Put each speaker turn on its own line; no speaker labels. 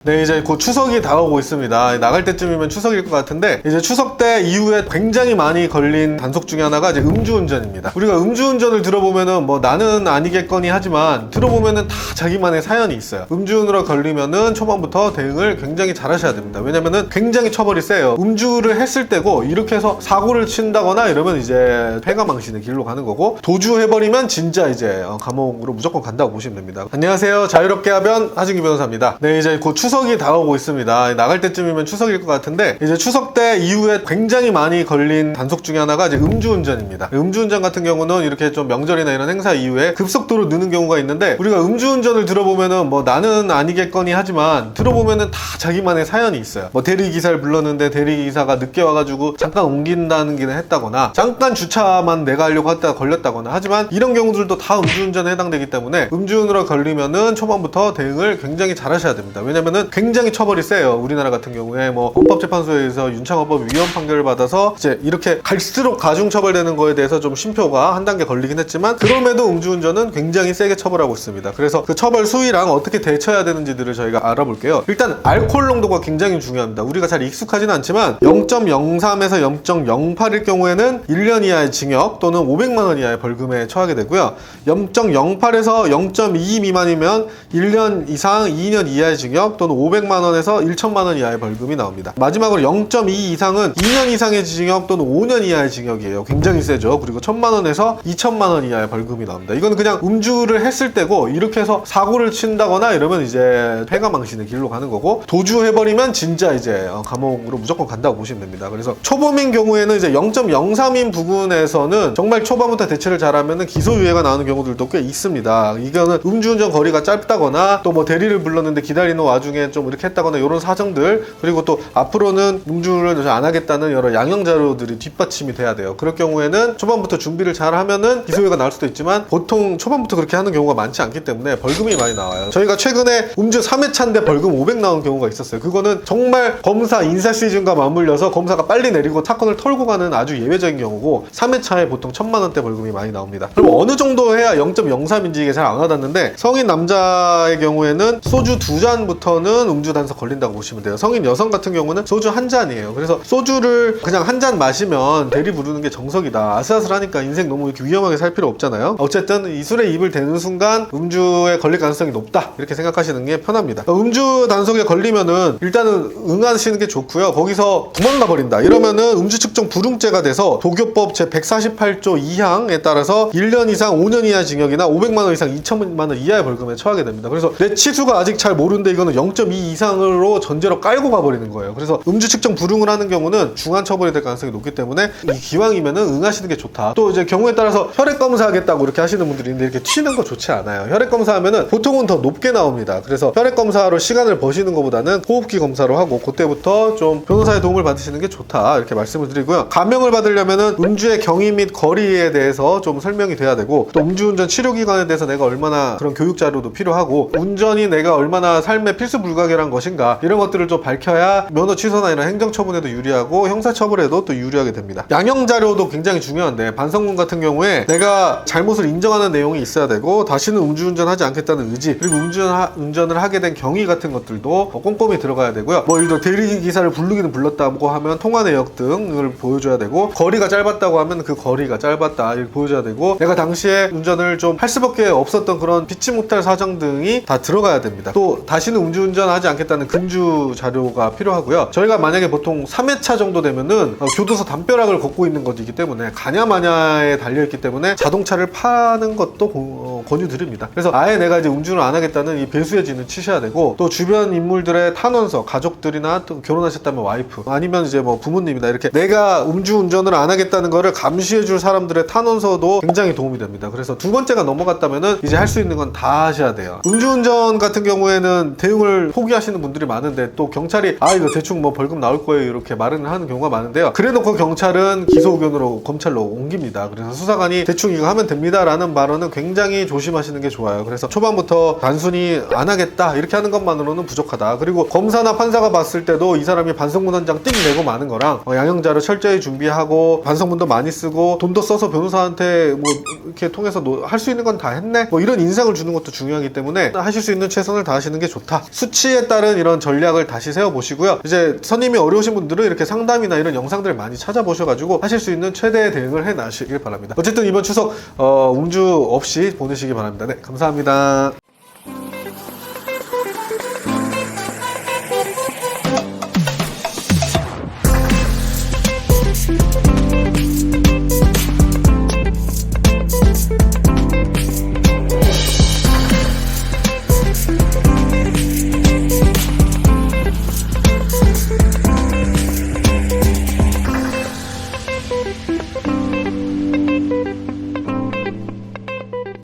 네, 이제 곧 추석이 다가오고 있습니다. 나갈 때쯤이면 추석일 것 같은데, 이제 추석 때 이후에 굉장히 많이 걸린 단속 중에 하나가 이제 음주운전입니다. 우리가 음주운전을 들어보면은 뭐 나는 아니겠거니 하지만 들어보면은 다 자기만의 사연이 있어요. 음주운으로 걸리면은 초반부터 대응을 굉장히 잘 하셔야 됩니다. 왜냐면은 굉장히 처벌이 세요. 음주를 했을 때고 이렇게 해서 사고를 친다거나 이러면 이제 폐가망신의 길로 가는 거고, 도주해버리면 진짜 이제 감옥으로 무조건 간다고 보시면 됩니다. 안녕하세요. 자유롭게 하변 하진규 변호사입니다. 네, 이제 곧 추석이 다가오고 있습니다. 나갈 때쯤이면 추석일 것 같은데, 이제 추석 때 이후에 굉장히 많이 걸린 단속 중에 하나가 이제 음주운전입니다. 음주운전 같은 경우는 이렇게 좀 명절이나 이런 행사 이후에 급속도로 느는 경우가 있는데, 우리가 음주운전을 들어보면은 뭐 나는 아니겠거니 하지만 들어보면은 다 자기만의 사연이 있어요. 뭐 대리기사를 불렀는데 대리기사가 늦게 와가지고 잠깐 옮긴다는 게 했다거나, 잠깐 주차만 내가 하려고 했다가 걸렸다거나, 하지만 이런 경우들도 다 음주운전에 해당되기 때문에 음주운으로 걸리면은 초반부터 대응을 굉장히 잘 하셔야 됩니다. 왜냐면은 굉장히 처벌이 세요. 우리나라 같은 경우에 뭐 헌법재판소에서 윤창호법 위헌 판결을 받아서 이제 이렇게 갈수록 가중처벌되는 거에 대해서 좀 심표가 한 단계 걸리긴 했지만, 그럼에도 음주운전은 굉장히 세게 처벌하고 있습니다. 그래서 그 처벌 수위랑 어떻게 대처해야 되는지들을 저희가 알아볼게요. 일단 알코올 농도가 굉장히 중요합니다. 우리가 잘 익숙하지는 않지만 0.03에서 0.08일 경우에는 1년 이하의 징역 또는 500만 원 이하의 벌금에 처하게 되고요. 0.08에서 0.2 미만이면 1년 이상 2년 이하의 징역 또는 500만 원에서 1천만 원 이하의 벌금이 나옵니다. 마지막으로 0.2 이상은 2년 이상의 징역 또는 5년 이하의 징역이에요. 굉장히 세죠. 그리고 1천만 원에서 2천만 원 이하의 벌금이 나옵니다. 이건 그냥 음주를 했을 때고, 이렇게 해서 사고를 친다거나 이러면 이제 폐가망신의 길로 가는 거고, 도주해버리면 진짜 이제 감옥으로 무조건 간다고 보시면 됩니다. 그래서 초범인 경우에는 이제 0.03인 부분에서는 정말 초반부터 대처를 잘하면 기소유예가 나오는 경우들도 꽤 있습니다. 이거는 음주운전 거리가 짧다거나 또 뭐 대리를 불렀는데 기다리는 와중에 좀 이렇게 했다거나 이런 사정들, 그리고 또 앞으로는 음주를 안 하겠다는 여러 양형 자료들이 뒷받침이 돼야 돼요. 그럴 경우에는 초반부터 준비를 잘 하면은 기소유예가 나올 수도 있지만, 보통 초반부터 그렇게 하는 경우가 많지 않기 때문에 벌금이 많이 나와요. 저희가 최근에 음주 3회차인데 벌금 500 나온 경우가 있었어요. 그거는 정말 검사 인사 시즌과 맞물려서 검사가 빨리 내리고 사건을 털고 가는 아주 예외적인 경우고, 3회차에 보통 1000만 원대 벌금이 많이 나옵니다. 그럼 어느 정도 해야 0.03인지 이게 잘 안 와닿는데, 성인 남자의 경우에는 소주 2잔부터는 음주 단속 걸린다고 보시면 돼요. 성인 여성 같은 경우는 소주 한 잔이에요. 그래서 소주를 그냥 한 잔 마시면 대리 부르는 게 정석이다. 아슬아슬하니까 인생 너무 이렇게 위험하게 살 필요 없잖아요. 어쨌든 이 술에 입을 대는 순간 음주에 걸릴 가능성이 높다, 이렇게 생각하시는 게 편합니다. 음주 단속에 걸리면은 일단은 응하시는 게 좋고요. 거기서 도망가 버린다 이러면은 음주 측정 불응죄가 돼서 도교법 제 148조 2항에 따라서 1년 이상 5년 이하 징역이나 500만 원 이상 2천만 원 이하의 벌금에 처하게 됩니다. 그래서 내 치수가 아직 잘 모르는데 이거는 0.2 이상으로 전제로 깔고 가버리는 거예요. 그래서 음주 측정 불응을 하는 경우는 중한 처벌이 될 가능성이 높기 때문에 이 기왕이면은 응하시는 게 좋다. 또 이제 경우에 따라서 혈액 검사하겠다고 이렇게 하시는 분들이 있는데, 이렇게 튀는 거 좋지 않아요. 혈액 검사하면은 보통은 더 높게 나옵니다. 그래서 혈액 검사로 시간을 버시는 것보다는 호흡기 검사로 하고, 그때부터 좀 변호사의 도움을 받으시는 게 좋다, 이렇게 말씀을 드리고요. 감형을 받으려면은 음주의 경위 및 거리에 대해서 좀 설명이 돼야 되고, 또 음주운전 치료기관에 대해서 내가 얼마나 그런 교육 자료도 필요하고, 운전이 내가 얼마나 삶의 필수 불가결한 것인가, 이런 것들을 좀 밝혀야 면허 취소나 이런 행정처분에도 유리하고 형사처벌에도 또 유리하게 됩니다. 양형 자료도 굉장히 중요한데, 반성문 같은 경우에 내가 잘못을 인정하는 내용이 있어야 되고, 다시는 음주운전하지 않겠다는 의지, 그리고 운전을 하게 된 경위 같은 것들도 꼼꼼히 들어가야 되고요. 뭐 예를 들어 대리기사를 부르기는 불렀다고 하면 통화 내역 등을 보여줘야 되고, 거리가 짧았다고 하면 그 거리가 짧았다 이렇게 보여줘야 되고, 내가 당시에 운전을 좀 할 수밖에 없었던 그런 피치 못할 사정 등이 다 들어가야 됩니다. 또 다시는 음주운전하지 않겠다는 금주 자료가 필요하고요. 저희가 만약에 보통 3회차 정도 되면은 교도소 담벼락을 걷고 있는 것이기 때문에 가냐마냐에 달려있기 때문에 자동차를 파는 것도 권유드립니다. 그래서 아예 내가 이제 음주를 안 하겠다는 이 배수의 진을 치셔야 되고, 또 주변 인물들의 탄원서, 가족들이나 또 결혼하셨다면 와이프, 아니면 이제 뭐 부모님이나 이렇게 내가 음주운전을 안 하겠다는 거를 감시해줄 사람들의 탄원서도 굉장히 도움이 됩니다. 그래서 두 번째가 넘어갔다면은 이제 할 수 있는 건 다 하셔야 돼요. 음주운전 같은 경우에는 대응을 포기하시는 분들이 많은데, 또 경찰이 이거 대충 뭐 벌금 나올 거예요 이렇게 말은 하는 경우가 많은데요. 그래놓고 경찰은 기소 의견으로 검찰로 옮깁니다. 그래서 수사관이 대충 이거 하면 됩니다 라는 발언은 굉장히 조심하시는 게 좋아요. 그래서 초반부터 단순히 안 하겠다 이렇게 하는 것만으로는 부족하다. 그리고 검사나 판사가 봤을 때도 이 사람이 반성문 한 장 띵 내고 마는 거랑 양형자료 철저히 준비하고 반성문도 많이 쓰고 돈도 써서 변호사한테 뭐 이렇게 통해서 할 수 있는 건 다 했네, 뭐 이런 인상을 주는 것도 중요하기 때문에 하실 수 있는 최선을 다하시는 게 좋다. 수치에 따른 이런 전략을 다시 세워보시고요. 이제 선임이 어려우신 분들은 이렇게 상담이나 이런 영상들을 많이 찾아보셔가지고 하실 수 있는 최대의 대응을 해나시길 바랍니다. 어쨌든 이번 추석 음주 없이 보내시기 바랍니다. 네, 감사합니다.